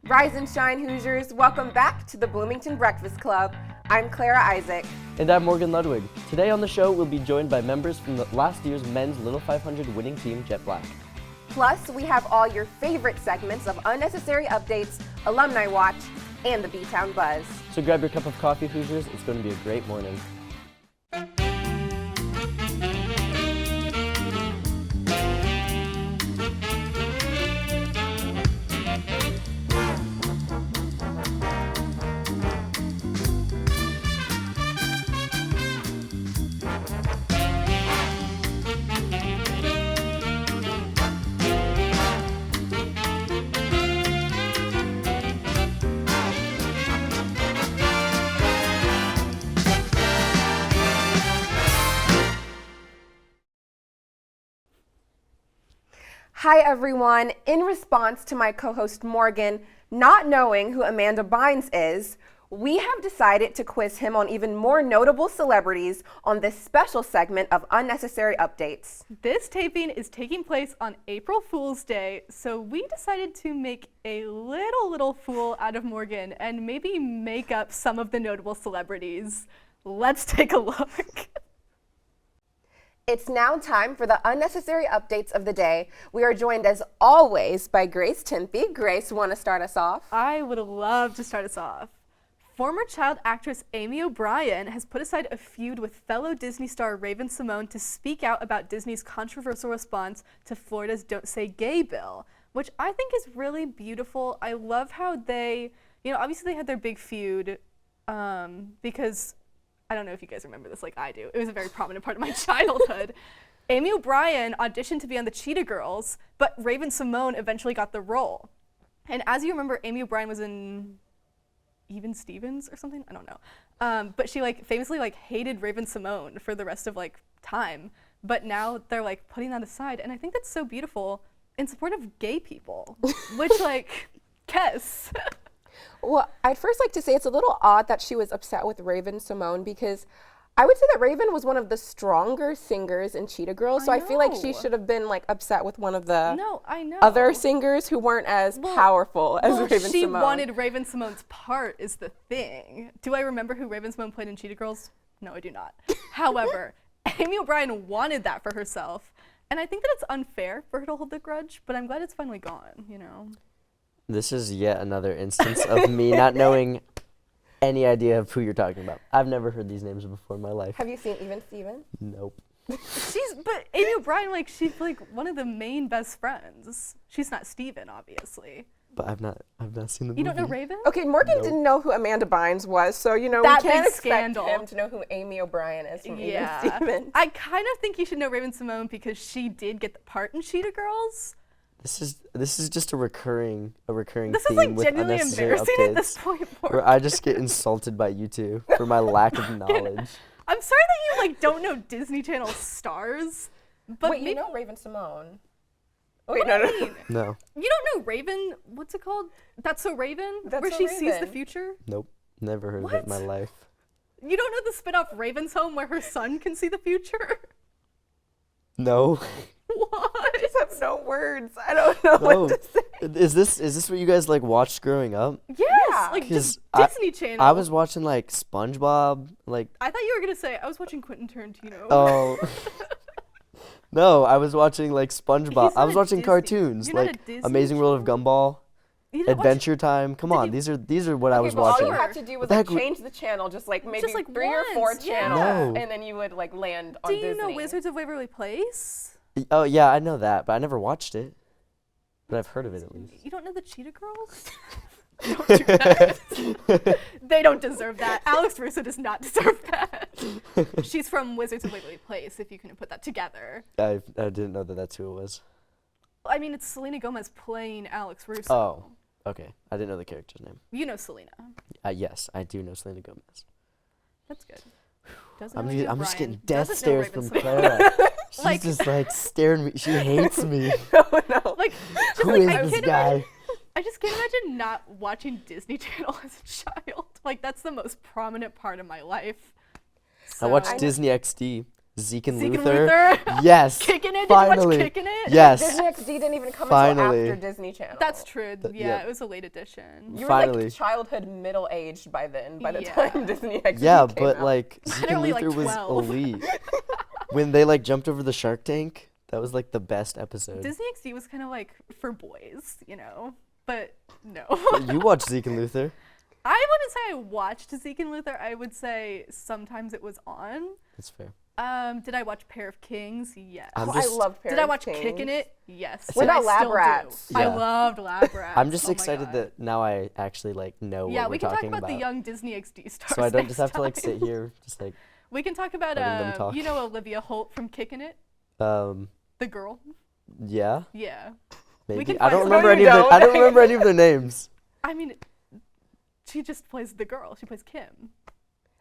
Rise and shine, Hoosiers. Welcome back to the Bloomington Breakfast Club. I'm Clara Isaac. And I'm Morgan Ludwig. Today on the show, we'll be joined by members from the last year's men's Little 500 winning team, Jetblach. Plus, we have all your favorite segments of Unnecessary Updates, Alumni Watch, and the B-Town Buzz. So grab your cup of coffee, Hoosiers. It's going to be a great morning. Hi, everyone. In response to my co-host Morgan not knowing who Amanda Bynes is, we have decided to quiz him on even more notable celebrities on this special segment of Unnecessary Updates. This taping is taking place on April Fool's Day, so we decided to make a little fool out of Morgan and maybe make up some of the notable celebrities. Let's take a look. It's now time for the Unnecessary Updates of the day. We are joined as always by Grace Tempe. Grace, want to start us off? I would love to start us off. Former child actress Amy O'Brien has put aside a feud with fellow Disney star Raven-Symoné to speak out about Disney's controversial response to Florida's Don't Say Gay bill, which I think is really beautiful. I love how they, obviously they had their big feud because I don't know if you guys remember this like I do. It was a very prominent part of my childhood. Amy O'Brien auditioned to be on the Cheetah Girls, but Raven-Symoné eventually got the role. And as you remember, Amy O'Brien was in Even Stevens or something? I don't know. But she famously hated Raven-Symoné for the rest of time. But now they're putting that aside. And I think that's so beautiful in support of gay people, which Kes. Well, I'd first like to say it's a little odd that she was upset with Raven-Symoné because I would say that Raven was one of the stronger singers in Cheetah Girls, so I feel like she should have been upset with one of the other singers who weren't as powerful as Raven-Symoné. She wanted Raven-Symoné's part is the thing. Do I remember who Raven-Symoné played in Cheetah Girls? No, I do not. However, Amy O'Brien wanted that for herself, and I think that it's unfair for her to hold the grudge, but I'm glad it's finally gone, This is yet another instance of me not knowing any idea of who you're talking about. I've never heard these names before in my life. Have you seen Even Stevens? Nope. But Amy O'Brien, she's one of the main best friends. She's not Steven, obviously. But I've not seen the movie. You don't know Raven? Okay, Morgan didn't know who Amanda Bynes was, so we can't expect him to know who Amy O'Brien is from Even Stevens. I kind of think you should know Raven-Symoné because she did get the part in Cheetah Girls. This is just a recurring This theme is with genuinely Unnecessary embarrassing Updates, at this point. where I just get insulted by you two for my lack of knowledge. I'm sorry that you don't know Disney Channel stars. But wait, you know Raven-Symoné? Wait, no. No. You don't know Raven? What's it called? That's So Raven? That's where So she Raven. sees the future? Nope. Never heard of it in my life. You don't know the spin-off Raven's Home where her son can see the future? No. What? I just have no words. I don't know what to say. Is this what you guys watched growing up? Yes, just Disney Channel. I was watching SpongeBob, I thought you were gonna say I was watching Quentin Tarantino. Oh. No, I was watching SpongeBob. I was watching Disney. cartoons You're not a Disney Amazing World of Gumball, You didn't Adventure Time. Come on, these are what I was But all watching. you have to do was change the channel, just maybe Just, 3 or 4 once, yeah. channels, No. and then you would land on Do Disney. you know Wizards of Waverly Place? Oh yeah, I know that, but I never watched it. But I've heard of it at least. You don't know the Cheetah Girls? Don't do that. They don't deserve that. Alex Russo does not deserve that. She's from Wizards of Waverly Place, if you couldn't put that together. I didn't know that that's who it was. I mean, it's Selena Gomez playing Alex Russo. Oh, okay. I didn't know the character's name. You know Selena. Yes, I do know Selena Gomez. That's good. I'm just getting death stares from Clara. She's just staring at me. She hates me. No. Who is this guy? I just can't imagine not watching Disney Channel as a child. That's the most prominent part of my life. I watched Disney XD. Zeke and Zeke and Luther. Luther. Yes. Kicking it? Finally. Did you watch Kicking It? Yes. Disney XD didn't even come Finally. until after Disney Channel. That's true. Yeah, yeah. it was a late edition. You were Finally. like childhood middle-aged by then, by the Yeah. time Disney XD Yeah, came but out. like Zeke and Literally, like, Luther was 12. elite. When they like jumped over the Shark Tank, that was like the best episode. Disney XD was kind of like for boys, you know? But no. You watched Zeke and Luther. I wouldn't say I watched Zeke and Luther. I would say sometimes it was on. That's fair. Did I watch Pair of Kings? Yes. I'm I just- loved Pair Did I of watch Kings. Kicking It? Yes. What and I about Lab still do. Rats? I Yeah. loved Lab Rats. I'm just Oh my excited God. that now I actually like know Yeah, what we we're can talk talking about the young Disney XD stars. So I don't next just have to like time. sit here, just like We can talk about letting them talk. you know Olivia Holt from Kicking It, um the girl. yeah, Yeah. maybe. can I don't find- remember No, any you of their I don't. don't remember any of their names. I mean, she just plays the girl. She plays Kim.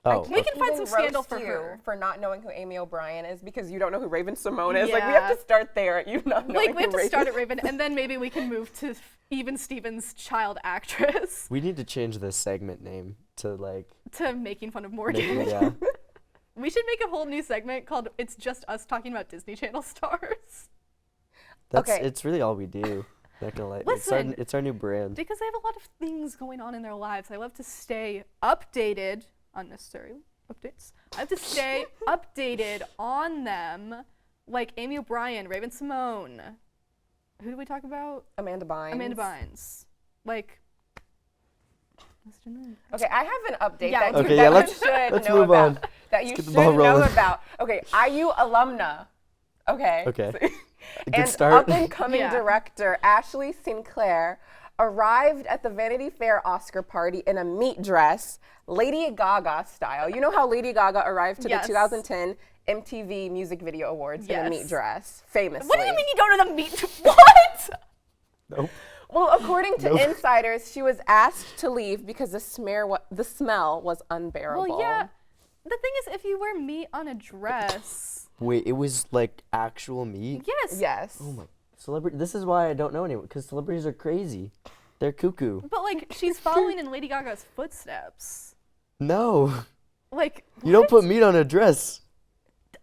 Oh, We can find Even some scandal roast for you her. for not knowing who Amy O'Brien is because you don't know who Raven Simone is. Like, we have Yeah. to start there at you not knowing Like, we who have to Raven start at Raven, and then maybe we can move to Even Stevens' child actress we need to change this segment name to like to making fun of Morgan. yeah. We should make a whole new segment called "It's Just Us Talking About Disney Channel Stars" That's Okay. it's really all we do. Not gonna lie. Listen. It's our new brand. because they have a lot of things going on in their lives. I love to stay updated, unnecessary updates. I have to stay updated on them, like Amy O'Brien, Raven Simone. Who did we talk about? Amanda Bynes. Amanda Bynes. Like. Okay, I have an update Yeah, that let's you, Okay, that yeah, you let's- should let's know move about. on. That you get the should ball know rolling. about. Okay, IU alumna. Okay. Okay. Good And start. up-and-coming Yeah. director Ashley Sinclair arrived at the Vanity Fair Oscar party in a meat dress, Lady Gaga style. You know how Lady Gaga arrived to Yes. the 2010 MTV Music Video Awards in a meat Yes. dress, famously. What do you mean you don't know the meat? What? Nope. Well, according to Nope. insiders, she was asked to leave because the smell was unbearable. Well, yeah. The thing is, if you wear meat on a dress, Wait, it was like actual meat? yes. Yes. Oh my celebrity. This is why I don't know anyone because celebrities are crazy. They're cuckoo. But like, she's following in Lady Gaga's footsteps. No. Like, You don't what? put meat on a dress.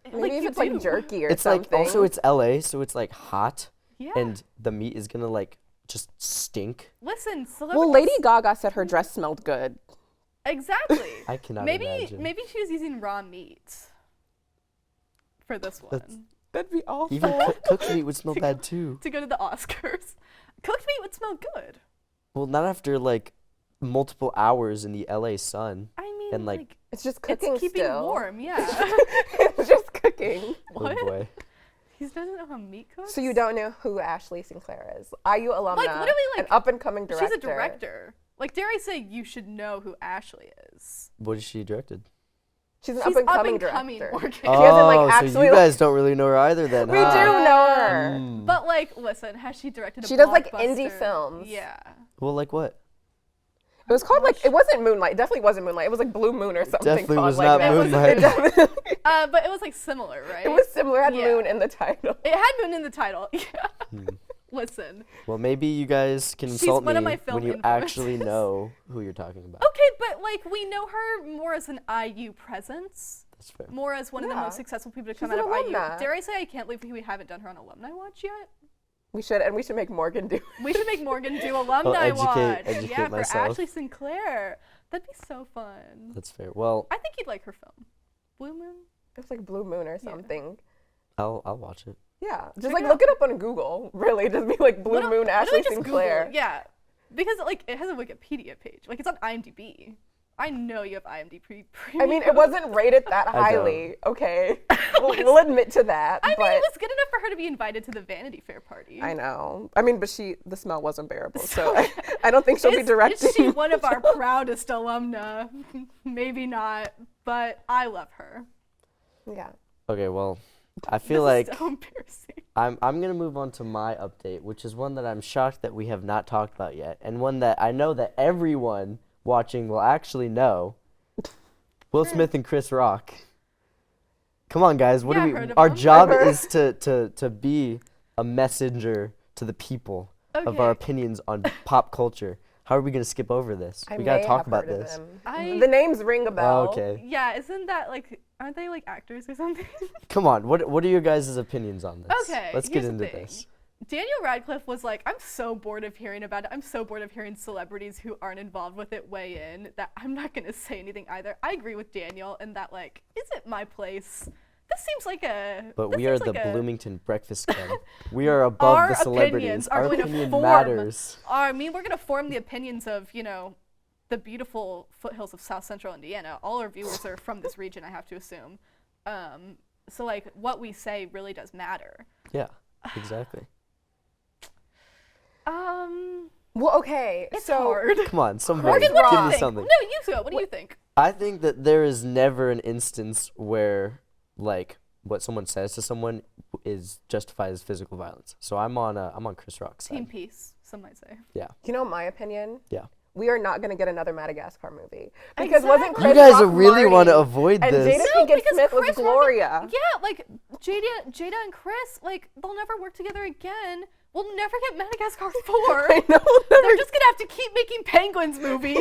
Maybe like if you it's like do. jerky or It's something. like also it's LA, so it's like hot Yeah. and the meat is gonna like just stink. Listen, celebrities. Well, Lady Gaga said her dress smelled good. Exactly. I cannot maybe imagine. maybe she was using raw meat for this one That's- That'd be awful. Even cooked meat would smell bad too. to go to the Oscars. Cooked meat would smell good. Well, not after like multiple hours in the LA sun. I mean, And, like, It's just cooking it's keeping still. warm. Yeah. It's just cooking. What? Oh boy. He doesn't know how meat cooks. So you don't know who Ashley Sinclair is? IU alumna, literally, like, an up-and-coming director. She's a director. Like, dare I say, you should know who Ashley is. What is she directed? She's an She's up-and-coming up-and-coming, director. Morgan. She hasn't, like, Oh, actually, so you like- guys don't really know her either then, We huh? do know her. Mm. But like, listen, has she directed a She does, like, indie blockbuster? films. Yeah. Well, like what? It was called like, it wasn't Moonlight. It definitely wasn't Moonlight. It was like Blue Moon or something. Definitely called was like not that. Moonlight. It, definitely- But it was like similar, right? it was similar. It had Yeah. Moon in the title. It had Moon in the title. Yeah. Hmm. Listen. Well, maybe you guys can She's insult one me of my film when you influences. actually know who you're talking about. Okay, but like we know her more as an IU presence, That's fair. more as one of the Yeah. most successful people to She's come out an of alumna. IU. Dare I say I can't believe we haven't done her on Alumni Watch yet? We should make Morgan do it. We should make Morgan do Alumni Watch. educate Yeah, myself. for Ashley Sinclair. That'd be so fun. That's fair. Well, I think you'd like her film. Blue Moon? It was like Blue Moon or something. I'll watch it. Yeah, just Check like it look it up on Google. Really, just be like Blue Literally- Moon literally Ashley just Sinclair. Google, yeah, because like it has a Wikipedia page. Like it's on IMDb. I know you have IMDb. I mean, it wasn't rated that I don't. highly. Okay, we'll admit to that. I but mean, it was good enough for her to be invited to the Vanity Fair party. I know. I mean, but the smell was unbearable. So I don't think she'll be Is directing. she one of our proudest alumna? Maybe not, but I love her. Yeah. Okay, well, I feel This is like so embarrassing. I'm gonna move on to my update, which is one that I'm shocked that we have not talked about yet, and one that I know that everyone watching will actually know. Will Smith and Chris Rock. Come on, guys. What Yeah, do I've we? heard of Our them. job I've heard- is to be a messenger to the people of our Okay. opinions on pop culture. How are we gonna skip over this? I We gotta may talk have about heard of this. them. The names ring a bell. Oh, okay. Yeah, isn't that like, aren't they like actors or something? Come on. What are your guys' opinions on this? Okay, Let's get here's the into thing. this. Daniel Radcliffe was like, I'm so bored of hearing about it. I'm so bored of hearing celebrities who aren't involved with it weigh in that I'm not going to say anything either. I agree with Daniel in that, like, is it my place? This seems like a... But this we are seems the like a- Bloomington Breakfast Club. We are above Our the celebrities. opinions are Our going to opinion form- matters. I mean, we're going to form the opinions of, you know, the beautiful foothills of South Central Indiana. All our viewers are from this region, I have to assume. So, like, what we say really does matter. Yeah, exactly. Well, okay. It's so hard. Come on, somebody Morgan, what do give you me think? something. No, you go. What do you think? I think that there is never an instance where, like, what someone says to someone is justified as physical violence. So I'm on Chris Rock's side. Team peace, some might say. Yeah. you know my opinion? Yeah. We are not going to get another Madagascar movie. Because wasn't Exactly. Chris You guys Rock really want to Marty? avoid And this. Jada No, Pinkett because Smith was Chris Gloria. Yeah, like Jada and Chris, like they'll never work together again. We'll never get Madagascar 4. I know. They're just gonna have to keep making Penguins movies.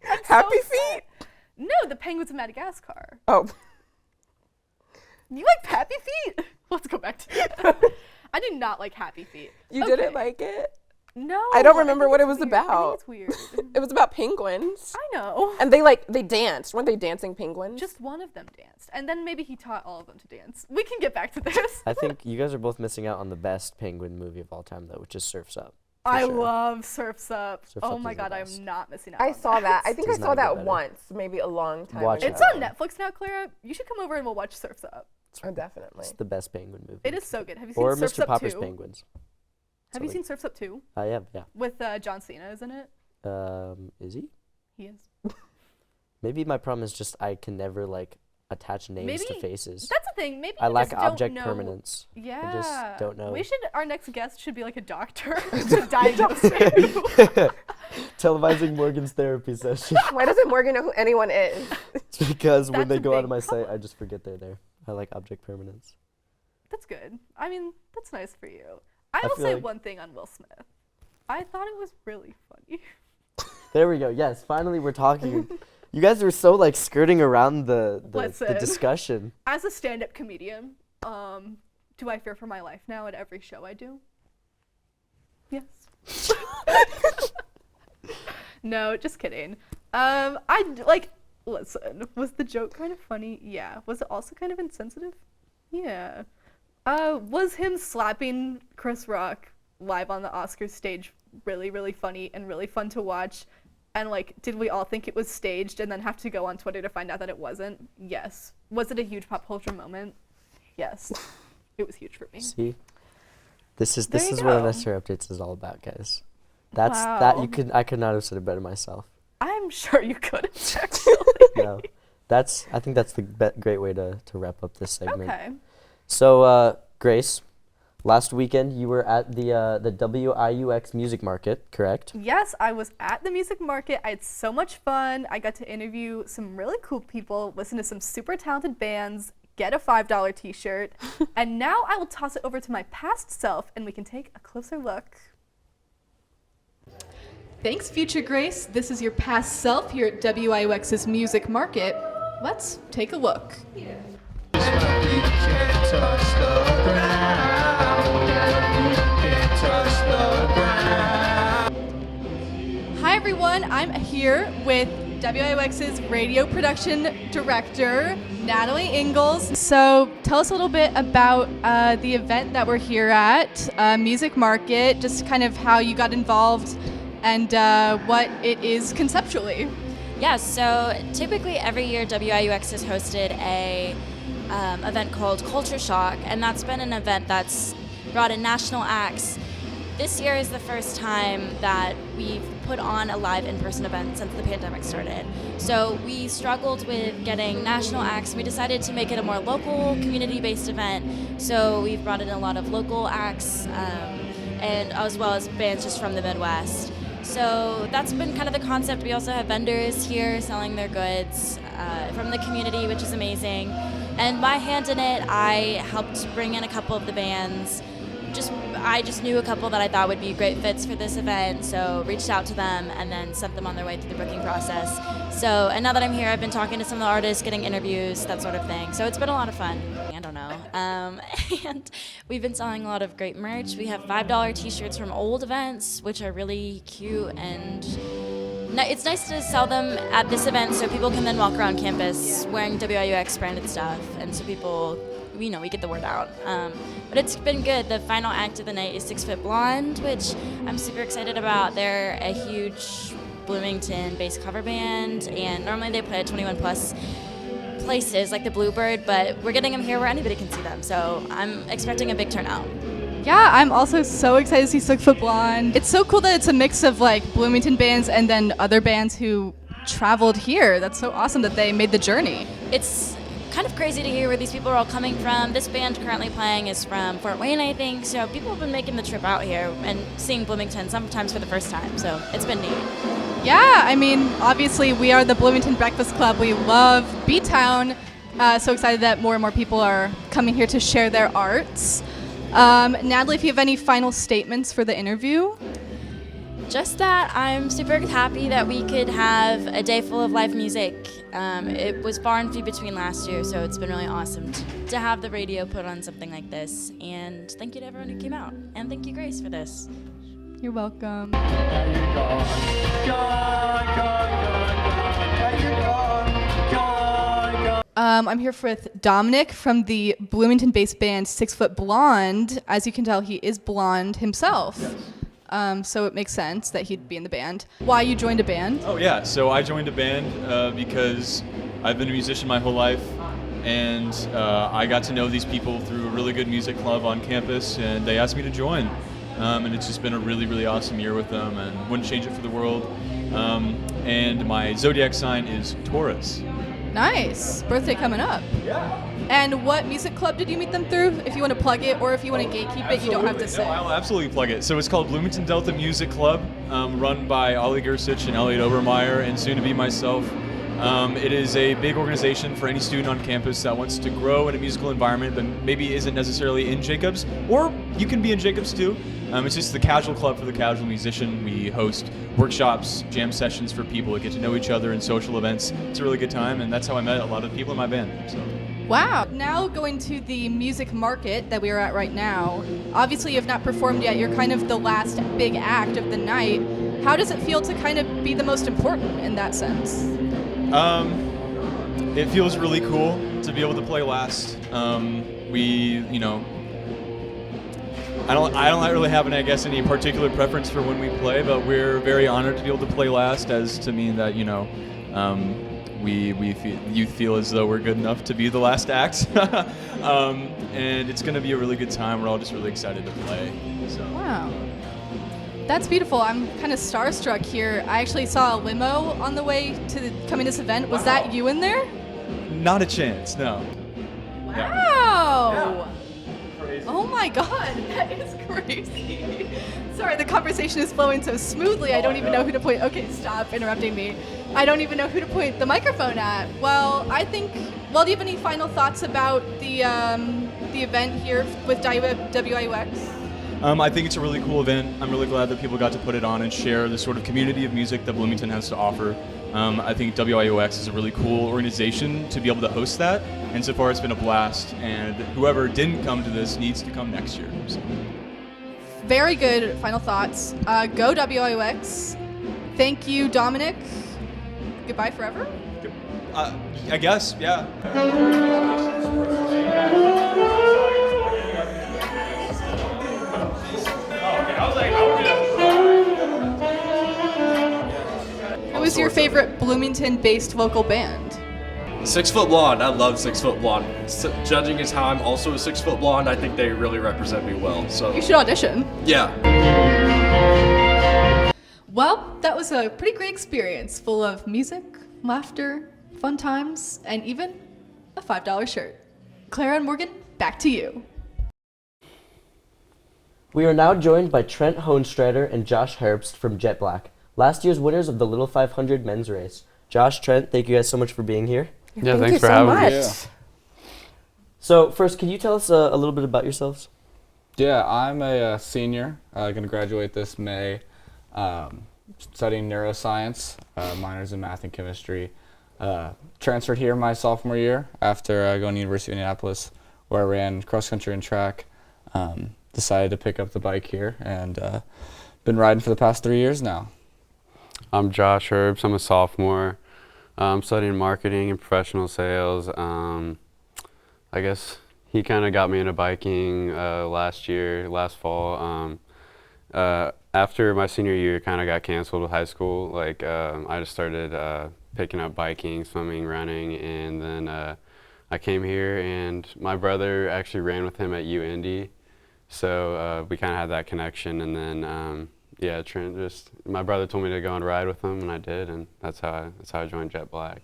I'm so Happy sad. Feet? No, the Penguins of Madagascar. Oh. You like Happy Feet? Let's go back to that. I do not like Happy Feet. You Okay. didn't like it? No. I don't think remember what it's it was weird. about. I think it's weird. It was about penguins. I know. And they danced. Weren't they dancing penguins? Just one of them danced, and then maybe he taught all of them to dance. We can get back to this. I think you guys are both missing out on the best penguin movie of all time, though, which is Surf's Up. for I sure. love Surf's Up. Surf's Oh Up my is the god, I best. am not missing out. I on saw that. I think I Does saw not get that better. once, maybe a long time Watch ago. It's on Netflix now, Clara. You should come over and we'll watch Surf's Up. Oh, definitely. It's the best penguin movie. It is so good. Have you seen Or Surf's Mr. Up Popper's 2? Penguins. Have you So, seen Surf's Up 2? I have, yeah. With John Cena, isn't it? Is he? He is. Maybe my problem is just I can never, like, attach names to Maybe faces. That's the thing. Maybe I you lack just don't object know. permanence. Yeah. I just don't know. Our next guest should be like a doctor to diagnose you. Televising Morgan's therapy session. Why doesn't Morgan know who anyone is? It's because when That's they a go onto big my site, problem. I just forget they're there. I like object permanence. That's good. I mean, that's nice for you. I I will feel say like- one thing on Will Smith. I thought it was really funny. There we go. Yes, finally we're talking. You guys were so, like, skirting around the Listen. discussion. As a stand-up comedian, do I fear for my life now at every show I do? Yes. No, just kidding. Listen, was the joke kind of funny? Yeah. Was it also kind of insensitive? Yeah. Was him slapping Chris Rock live on the Oscars stage really, really funny and really fun to watch? And, like, did we all think it was staged and then have to go on Twitter to find out that it wasn't? Yes. Was it a huge pop culture moment? Yes. It was huge for me. See? This is There you what go. Unnecessary Updates is all about, guys. That Wow. I could not have said it better myself. I'm sure you couldn't, actually. No. I think that's the great way to wrap up this segment. Okay. So, Grace, last weekend you were at the WIUX Music Market, correct? Yes, I was at the music market. I had so much fun. I got to interview some really cool people, listen to some super talented bands, get a $5 t-shirt, and now I will toss it over to my past self and we can take a closer look. Thanks, Future Grace. This is your past self here at WIUX's Music Market. Let's take a look. Hi everyone, I'm here with WIUX's radio production director, Natalie Ingalls. So tell us a little bit about the event that we're here at, Music Market, just kind of how you got involved and what it is conceptually. Yeah, so typically every year WIUX has hosted a event called Culture Shock, and that's been an event that's brought in national acts. This year is the first time that we've put on a live in-person event since the pandemic started. So we struggled with getting national acts. We decided to make it a more local, community-based event. So we've brought in a lot of local acts, and as well as bands just from the Midwest. So that's been kind of the concept. We also have vendors here selling their goods from the community, which is amazing. And my hand in it, I helped bring in a couple of the bands, just I just knew a couple that I thought would be great fits for this event, so reached out to them and then sent them on their way through the booking process. So, and now that I'm here, I've been talking to some of the artists, getting interviews, that sort of thing. So it's been a lot of fun. I don't know. And we've been selling a lot of great merch. We have $5 t-shirts from old events, which are really cute, and it's nice to sell them at this event so people can then walk around campus wearing WIUX branded stuff, and so people, we get the word out. But it's been good. The final act of the night is 6 Foot Blonde, which I'm super excited about. They're a huge Bloomington-based cover band, and normally they play at 21 plus places like the Bluebird, but we're getting them here where anybody can see them, so I'm expecting a big turnout. Yeah, I'm also so excited to see 6 Foot Blonde. It's so cool that it's a mix of like Bloomington bands and then other bands who traveled here. That's so awesome that they made the journey. It's kind of crazy to hear where these people are all coming from. This band currently playing is from Fort Wayne, I think, so people have been making the trip out here and seeing Bloomington sometimes for the first time, so it's been neat. Yeah, I mean, obviously we are the Bloomington Breakfast Club. We love B-Town. So excited that more and more people are coming here to share their arts. Natalie, if you have any final statements for the interview? Just that I'm super happy that we could have a day full of live music. It was far and few between last year, so it's been really awesome to have the radio put on something like this. And thank you to everyone who came out. And thank you, Grace, for this. You're welcome. I'm here with Dominic from the Bloomington-based band 6 Foot Blonde. As you can tell, he is blonde himself. Yes. So it makes sense that he'd be in the band. Why you joined a band? Oh yeah, so I joined a band because I've been a musician my whole life, and I got to know these people through a really good music club on campus, and they asked me to join. And it's just been a really, really awesome year with them, and wouldn't change it for the world. And my zodiac sign is Taurus. Nice. Birthday coming up. Yeah. And what music club did you meet them through? If you want to plug it, or if you want to gatekeep it, you don't have to say. No, I'll absolutely plug it. So it's called Bloomington Delta Music Club, run by Ollie Gersich and Elliot Obermeyer, and soon to be myself. It is a big organization for any student on campus that wants to grow in a musical environment that maybe isn't necessarily in Jacobs, or you can be in Jacobs too. It's just the casual club for the casual musician. We host workshops, jam sessions for people to get to know each other, and social events. It's a really good time, and that's how I met a lot of the people in my band. So. Wow. Now going to the music market that we are at right now. Obviously you have not performed yet. You're kind of the last big act of the night. How does it feel to kind of be the most important in that sense? It feels really cool to be able to play last. I don't really have any particular preference for when we play, but we're very honored to be able to play last, as to mean that you feel as though we're good enough to be the last act. And it's going to be a really good time. We're all just really excited to play. So. Wow. That's beautiful. I'm kind of starstruck here. I actually saw a limo on the way to coming to this event. Was that you in there? Not a chance, no. Wow. Yeah. Oh my God, that is crazy. Sorry, the conversation is flowing so smoothly. I don't even know who to point. Okay, stop interrupting me. I don't even know who to point the microphone at. Well, do you have any final thoughts about the event here with WIUX? I think it's a really cool event. I'm really glad that people got to put it on and share the sort of community of music that Bloomington has to offer. I think WIUX is a really cool organization to be able to host that, and so far it's been a blast, and whoever didn't come to this needs to come next year. So. Very good final thoughts. Go WIUX. Thank you, Dominic. Goodbye forever? I guess, yeah. Who was your favorite Bloomington-based local band? 6 Foot Blonde. I love 6 Foot Blonde. Judging as how I'm also a 6 Foot Blonde, I think they really represent me well. So you should audition. Yeah. Well, that was a pretty great experience, full of music, laughter, fun times, and even a $5 shirt. Clara and Morgan, back to you. We are now joined by Trent Hohenstrader and Josh Herbst from Jetblach, last year's winners of the Little 500 men's race. Josh, Trent, thank you guys so much for being here. Yeah, thanks for having me. So first, can you tell us a little bit about yourselves? Yeah, I'm a senior, going to graduate this May, studying neuroscience, minors in math and chemistry. Transferred here my sophomore year after going to University of Indianapolis, where I ran cross country and track. Decided to pick up the bike here and been riding for the past 3 years now. I'm Josh Herbs. I'm a sophomore. I'm studying marketing and professional sales. I guess he kind of got me into biking last fall. After my senior year kind of got canceled with high school, I just started picking up biking, swimming, running, and then I came here and my brother actually ran with him at UIndy. So we kind of had that connection, and then my brother told me to go and ride with him, and I did, and that's how I joined Jetblach.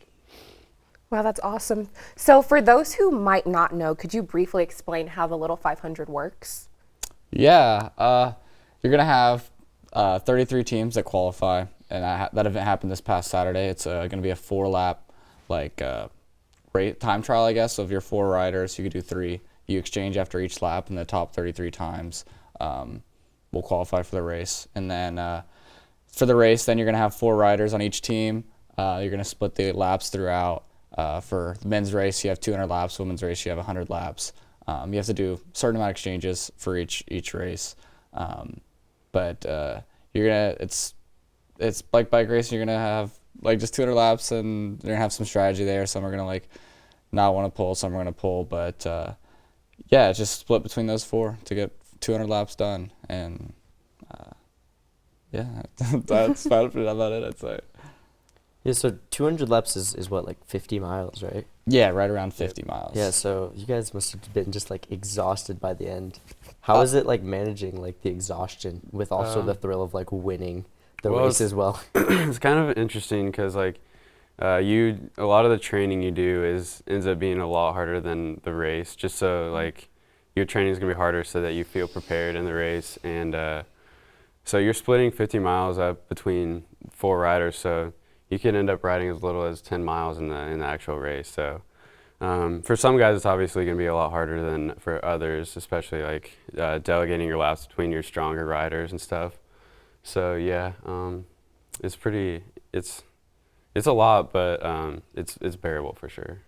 Wow, that's awesome. So for those who might not know, could you briefly explain how the Little 500 works? Yeah, you're going to have 33 teams that qualify, and that event happened this past Saturday. It's going to be a 4-lap time trial, I guess. So if you're 4 riders, you could do 3. You exchange after each lap, and the top 33 times will qualify for the race. And then for the race, then you're going to have 4 riders on each team. You're going to split the laps throughout. For the men's race, you have 200 laps. Women's race, you have 100 laps. You have to do a certain amount of exchanges for each race. But it's like bike racing. You're gonna have just 200 laps, and you're gonna have some strategy there. Some are gonna not want to pull. Some are gonna pull. But it's just split between those 4 to get 200 laps done. And that's about it, I'd say. Yeah, so 200 laps is what, 50 miles, right? Yeah, right around 50 miles. Yeah, so you guys must have been just exhausted by the end. How is it managing the exhaustion with also the thrill of winning the race as well? It's kind of interesting because a lot of the training you do ends up being a lot harder than the race, just so your training is gonna be harder so that you feel prepared in the race. And so you're splitting 50 miles up between 4 riders, so you can end up riding as little as 10 miles in the actual race. So for some guys, it's obviously going to be a lot harder than for others, especially delegating your laps between your stronger riders and stuff. So yeah, it's a lot, but it's bearable for sure.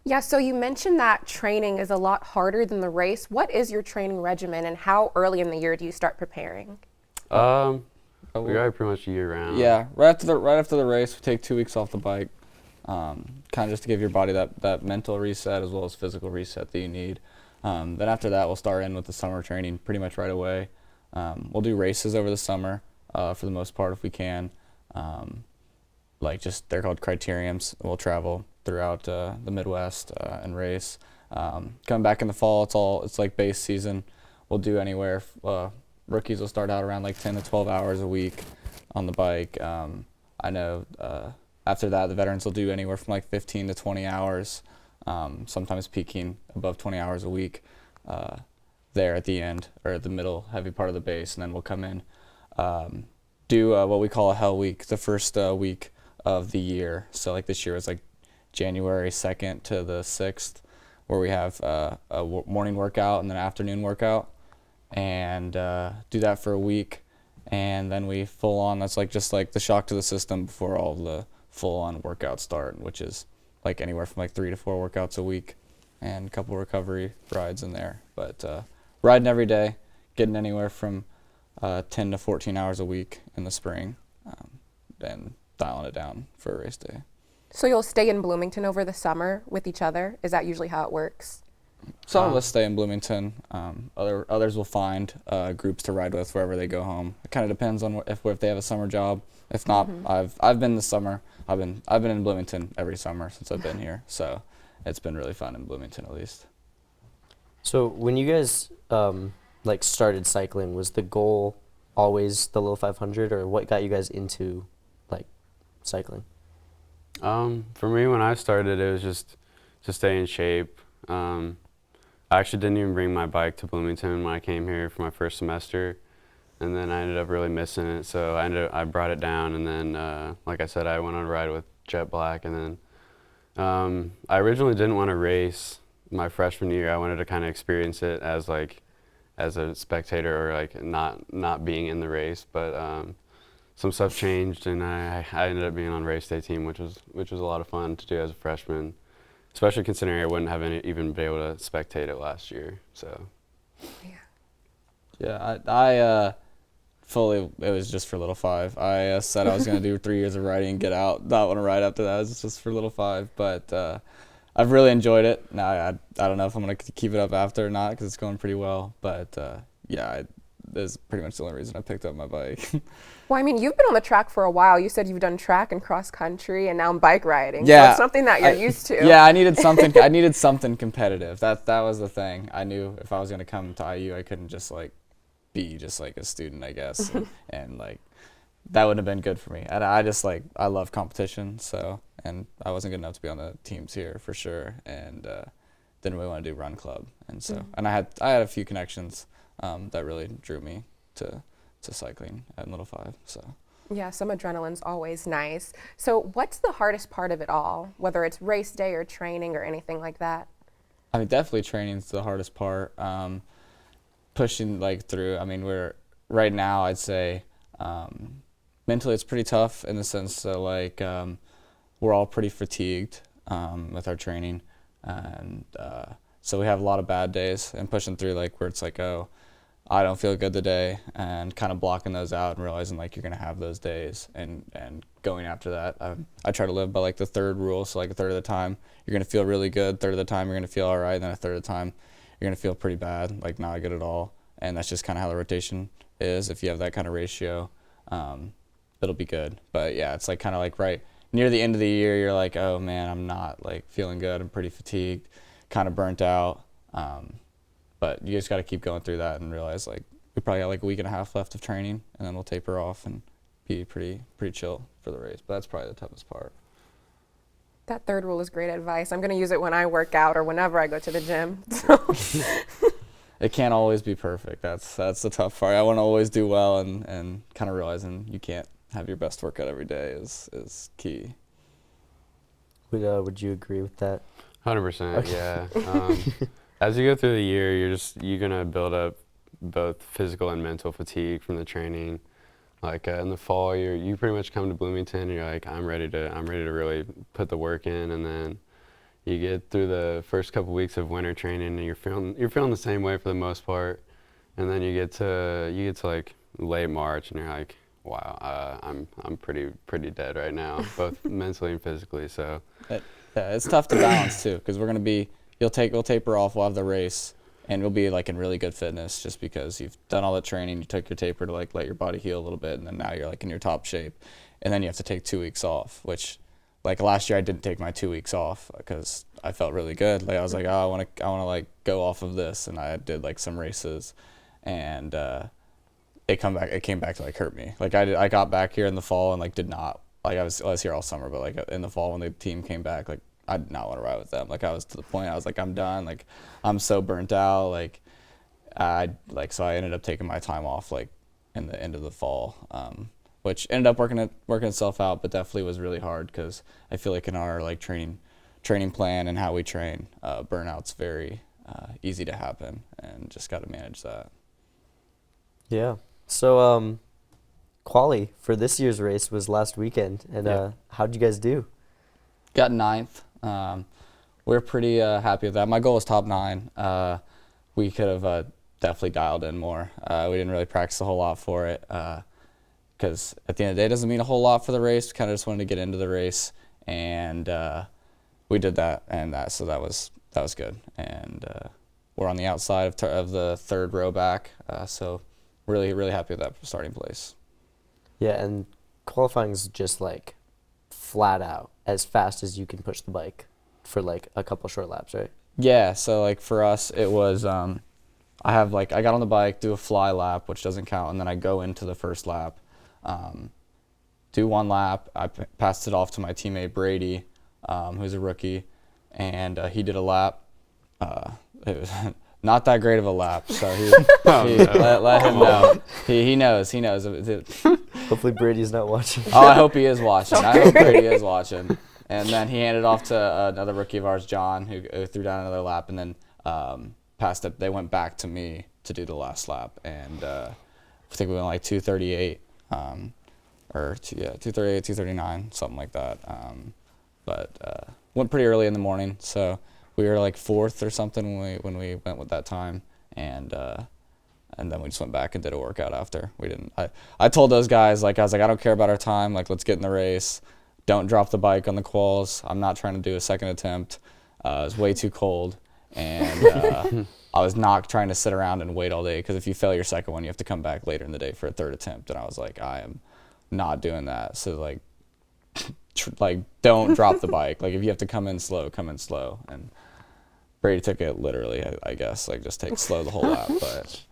Yeah, so you mentioned that training is a lot harder than the race. What is your training regimen, and how early in the year do you start preparing? We ride pretty much year round. Yeah, right after the race, we take 2 weeks off the bike, kind of just to give your body that mental reset as well as physical reset that you need. Then after that, we'll start in with the summer training pretty much right away. We'll do races over the summer for the most part if we can. They're called criteriums. We'll travel throughout the Midwest and race. Coming back in the fall, it's base season. We'll do anywhere. Rookies will start out around 10 to 12 hours a week on the bike. I know after that, the veterans will do anywhere from 15 to 20 hours, sometimes peaking above 20 hours a week there at the end or at the middle heavy part of the base. And then we'll come in, do what we call a hell week, the first week of the year. So this year was January 2nd to the 6th, where we have a morning workout and then an afternoon workout. And do that for a week, and then we full on. That's just the shock to the system before all the full on workouts start, which is anywhere from 3 to 4 workouts a week, and a couple recovery rides in there. But riding every day, getting anywhere from 10 to 14 hours a week in the spring, and dialing it down for a race day. So you'll stay in Bloomington over the summer with each other? Is that usually how it works? Some of us stay in Bloomington. Others will find groups to ride with wherever they go home. It kind of depends on if they have a summer job. If not, I've been this summer. I've been in Bloomington every summer since I've been here. So it's been really fun in Bloomington at least. So when you guys started cycling, was the goal always the Little 500, or what got you guys into cycling? For me, when I started, it was just to stay in shape. I actually didn't even bring my bike to Bloomington when I came here for my first semester, and then I ended up really missing it. So I brought it down, and then like I said, I went on a ride with Jetblach, and then I originally didn't want to race my freshman year. I wanted to kind of experience it as as a spectator or like not being in the race, but some stuff changed, and I ended up being on race day team, which was a lot of fun to do as a freshman, especially considering I wouldn't have even been able to spectate it last year. So. Yeah, I fully, it was just for Little Five. I said I was going to do 3 years of riding and get out. Not want to ride after that. It was just for Little Five. But I've really enjoyed it. Now, I don't know if I'm going to keep it up after or not because it's going pretty well. But, that's pretty much the only reason I picked up my bike. Well, I mean, you've been on the track for a while. You said you've done track and cross country and now bike riding. Yeah. So it's something that you're used to. Yeah, I needed something competitive. That was the thing. I knew if I was going to come to IU, I couldn't just like be just like a student, I guess. and like that wouldn't have been good for me. And I love competition, so, and I wasn't good enough to be on the teams here for sure, and didn't really want to do run club. And so and I had a few connections that really drew me to cycling at Little Five. So Yeah, some adrenaline's always nice. So what's the hardest part of it all, whether it's race day or training or anything like that? I mean, definitely training's the hardest part. Pushing like through. I mean, right now I'd say mentally it's pretty tough in the sense that like we're all pretty fatigued with our training, and so we have a lot of bad days, and pushing through like where it's like, oh, I don't feel good today, and kind of blocking those out and realizing like you're gonna have those days, and going after that. I try to live by like the third rule, so like a third of the time you're gonna feel really good, third of the time you're gonna feel all right, and then a third of the time you're gonna feel pretty bad, like not good at all. And that's just kind of how the rotation is. If you have that kind of ratio, it'll be good. But yeah, it's like kind of like right near the end of the year, you're like, oh man, I'm not like feeling good. I'm pretty fatigued, kind of burnt out. But you just got to keep going through that and realize like we probably got like a week and a half left of training, and then we'll taper off and be pretty chill for the race. But that's probably the toughest part. That third rule is great advice. I'm going to use it when I work out or whenever I go to the gym. So. It can't always be perfect. That's the tough part. I want to always do well, and kind of realizing you can't have your best workout every day is key. Would you agree with that? 100%, yeah. As you go through the year, you're gonna build up both physical and mental fatigue from the training. Like in the fall, you pretty much come to Bloomington and you're like, I'm ready to really put the work in, and then you get through the first couple weeks of winter training and you're feeling the same way for the most part, and then you get to like late March and you're like, wow, I'm pretty dead right now, both mentally and physically. So yeah, it's tough to balance too, because we'll taper off, we'll have the race, and we'll be like in really good fitness just because you've done all the training, you took your taper to like let your body heal a little bit, and then now you're like in your top shape, and then you have to take 2 weeks off, which like last year I didn't take my 2 weeks off because I felt really good. Like I was like, oh, I want to like go off of this, and I did like some races, and it came back to like hurt me. Like I got back here in the fall and like did not, like I was here all summer, but like in the fall when the team came back, like I did not want to ride with them. Like I was to the point I was like, I'm done. Like I'm so burnt out. So I ended up taking my time off like in the end of the fall, which ended up working itself out, but definitely was really hard because I feel like in our like training plan and how we train, burnout's very easy to happen, and just got to manage that. Yeah. So quali for this year's race was last weekend, and how'd you guys do? Got 9th. We're pretty happy with that. My goal was top 9. We could have definitely dialed in more. We didn't really practice a whole lot for it because at the end of the day, it doesn't mean a whole lot for the race. Kind of just wanted to get into the race, and we did that, and so that was good. And we're on the outside of the third row back, so really happy with that starting place. Yeah, and qualifying is just like flat out as fast as you can push the bike for like a couple short laps, right? Yeah, so like for us it was I got on the bike, do a fly lap, which doesn't count, and then I go into the first lap, do one lap, I passed it off to my teammate Brady, who's a rookie, and he did a lap. It was not that great of a lap, so let him know. He knows. Hopefully Brady's not watching. Oh, I hope he is watching. I hope Brady is watching. And then he handed off to another rookie of ours, John, who threw down another lap, and then passed it. They went back to me to do the last lap, and I think we went like 2:38, or 2:38, 2:39, something like that. But went pretty early in the morning, so we were like 4th or something when we went with that time, and then we just went back and did a workout after. We didn't. I told those guys, like, I was like, I don't care about our time. Like, let's get in the race. Don't drop the bike on the quals. I'm not trying to do a second attempt. It was way too cold, and I was not trying to sit around and wait all day, because if you fail your second one, you have to come back later in the day for a third attempt. And I was like, I am not doing that. So like, don't drop the bike. Like, if you have to come in slow, come in slow. And Brady took it literally, I guess, like, just take slow the whole lap. But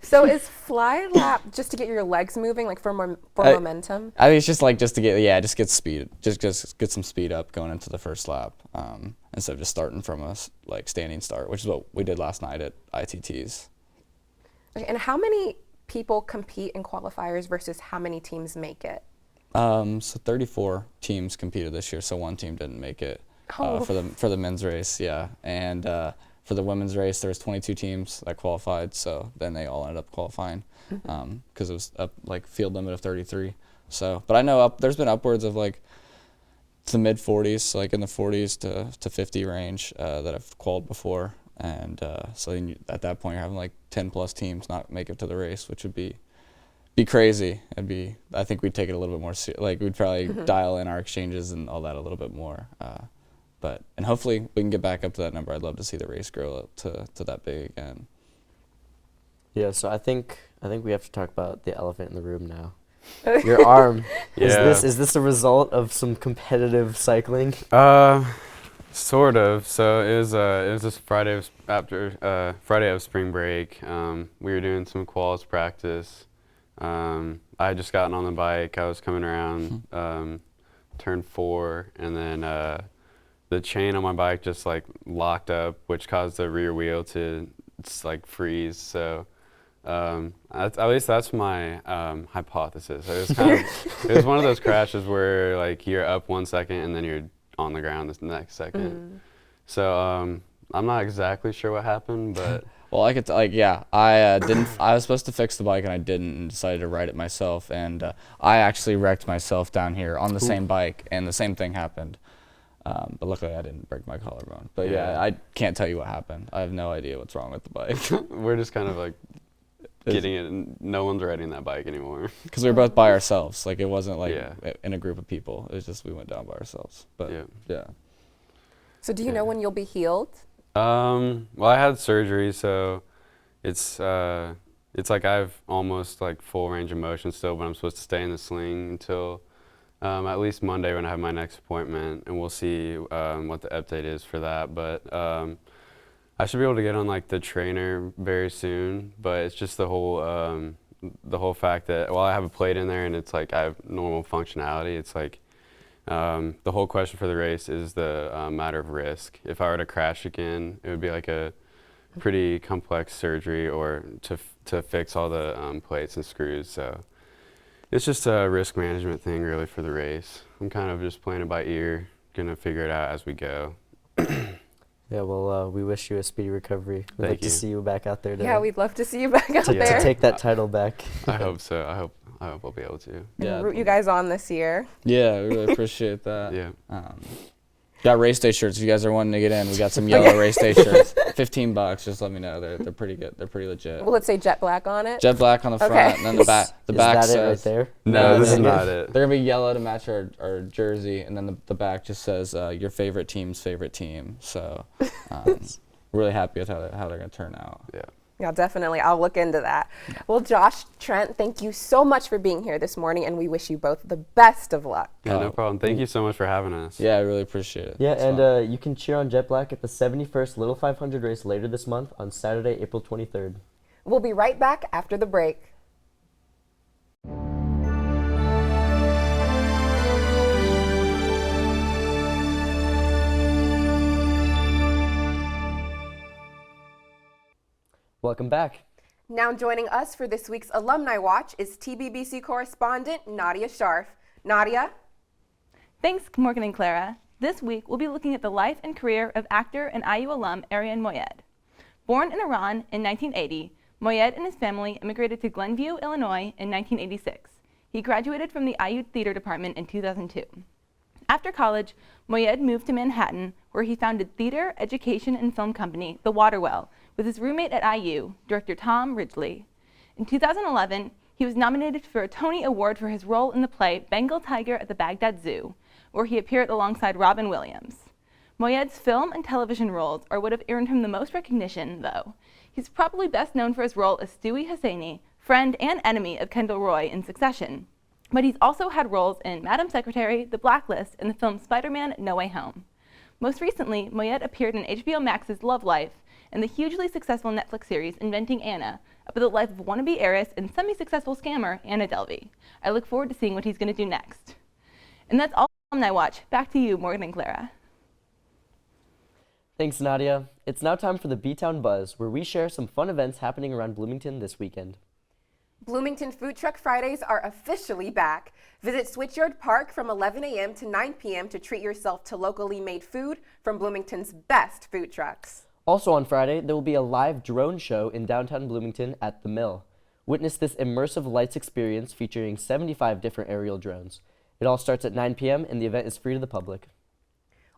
So is fly lap just to get your legs moving, like for momentum? I think it's just like just get speed, just get some speed up going into the first lap, instead of just starting from a like standing start, which is what we did last night at ITTs. Okay, and how many people compete in qualifiers versus how many teams make it? So 34 teams competed this year, so one team didn't make it for the men's race, yeah, and for the women's race there was 22 teams that qualified, so then they all ended up qualifying because it was up like field limit of 33. So, but I know there's been upwards of like the mid 40s, like in the 40s to 50 range that have qualified before, and so then at that point you're having like 10 plus teams not make it to the race, which would be crazy. I think we'd take it a little bit more like we'd probably dial in our exchanges and all that a little bit more. And hopefully we can get back up to that number. I'd love to see the race grow up to that big again. Yeah, so I think we have to talk about the elephant in the room now. Your arm. Yeah. Is this a result of some competitive cycling? Sort of. So it was this Friday of spring break. We were doing some quals practice. I had just gotten on the bike. I was coming around turn 4, and then the chain on my bike just like locked up, which caused the rear wheel to like freeze. So at least that's my hypothesis. It was kind of it was one of those crashes where like you're up 1 second and then you're on the ground the next second. So I'm not exactly sure what happened, but well, I was supposed to fix the bike and I didn't, and decided to ride it myself, and I actually wrecked myself down here on the same bike, and the same thing happened. But luckily I didn't break my collarbone. But yeah, I can't tell you what happened. I have no idea what's wrong with the bike. We're just kind of like getting it, and no one's riding that bike anymore. Because we were both by ourselves. Like, it wasn't like in a group of people. It was just we went down by ourselves. But yeah. So do you know when you'll be healed? Well, I had surgery, so it's like I've almost like full range of motion still, but I'm supposed to stay in the sling until at least Monday when I have my next appointment, and we'll see what the update is for that. But I should be able to get on like the trainer very soon. But it's just the whole fact that while I have a plate in there and it's like I have normal functionality, it's like the whole question for the race is the matter of risk. If I were to crash again, it would be like a pretty complex surgery or to fix all the plates and screws. So it's just a risk management thing really for the race. I'm kind of just playing it by ear, gonna figure it out as we go. Yeah, well, we wish you a speedy recovery. We'd like to see you back out there. Yeah, we'd love to see you back out there. To take that title back. I hope so. I hope I'll be able to. Yeah, root you guys on this year. Yeah, we really appreciate that. Yeah. Got race day shirts. If you guys are wanting to get in, we got some yellow race day shirts. $15. Just let me know. They're pretty good. They're pretty legit. Will it say Jetblach on it? Jetblach on the front, and then the back. The back is that says, it right there? No, this is not it. They're gonna be yellow to match our jersey, and then the back just says your favorite team's favorite team. So we're really happy with how they're gonna turn out. Yeah. Yeah, definitely. I'll look into that. Well, Josh, Trent, thank you so much for being here this morning, and we wish you both the best of luck. Yeah, no problem. Thank you so much for having us. Yeah, I really appreciate it. Yeah, and you can cheer on Jetblach at the 71st Little 500 race later this month on Saturday, April 23rd. We'll be right back after the break. Welcome back. Now joining us for this week's Alumni Watch is TBBC correspondent Nadia Sharf. Nadia? Thanks, Morgen and Clara. This week, we'll be looking at the life and career of actor and IU alum Arian Moyed. Born in Iran in 1980, Moyed and his family immigrated to Glenview, Illinois in 1986. He graduated from the IU Theater Department in 2002. After college, Moyed moved to Manhattan, where he founded theater, education, and film company The Waterwell with his roommate at IU, director Tom Ridgely. In 2011, he was nominated for a Tony Award for his role in the play Bengal Tiger at the Baghdad Zoo, where he appeared alongside Robin Williams. Moyed's film and television roles are what have earned him the most recognition, though. He's probably best known for his role as Stewie Hosseini, friend and enemy of Kendall Roy in Succession. But he's also had roles in Madam Secretary, The Blacklist, and the film Spider-Man: No Way Home. Most recently, Moyed appeared in HBO Max's Love Life and the hugely successful Netflix series Inventing Anna, about the life of wannabe heiress and semi-successful scammer Anna Delvey. I look forward to seeing what he's going to do next. And that's all Alumni Watch. Back to you, Morgen and Clara. Thanks, Nadia. It's now time for the B-Town Buzz, where we share some fun events happening around Bloomington this weekend. Bloomington Food Truck Fridays are officially back. Visit Switchyard Park from 11 a.m. to 9 p.m. to treat yourself to locally made food from Bloomington's best food trucks. Also on Friday, there will be a live drone show in downtown Bloomington at The Mill. Witness this immersive lights experience featuring 75 different aerial drones. It all starts at 9 p.m. and the event is free to the public.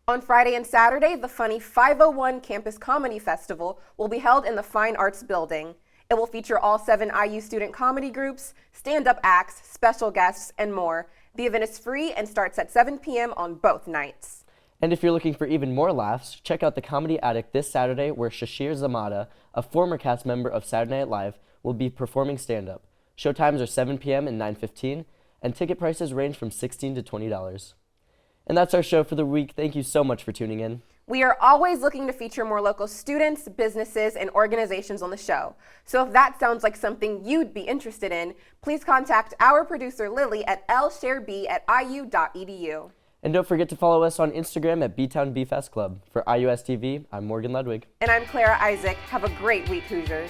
On Friday and Saturday, the funny 501 Campus Comedy Festival will be held in the Fine Arts Building. It will feature all 7 IU student comedy groups, stand-up acts, special guests, and more. The event is free and starts at 7 p.m. on both nights. And if you're looking for even more laughs, check out the Comedy Attic this Saturday, where Shashir Zamata, a former cast member of Saturday Night Live, will be performing stand-up. Show times are 7 p.m. and 9:15, and ticket prices range from $16 to $20. And that's our show for the week. Thank you so much for tuning in. We are always looking to feature more local students, businesses, and organizations on the show. So if that sounds like something you'd be interested in, please contact our producer Lily at lshareb@iu.edu. And don't forget to follow us on Instagram at B-Town Beefest Club. For IUS TV, I'm Morgan Ludwig. And I'm Clara Isaac. Have a great week, Hoosiers.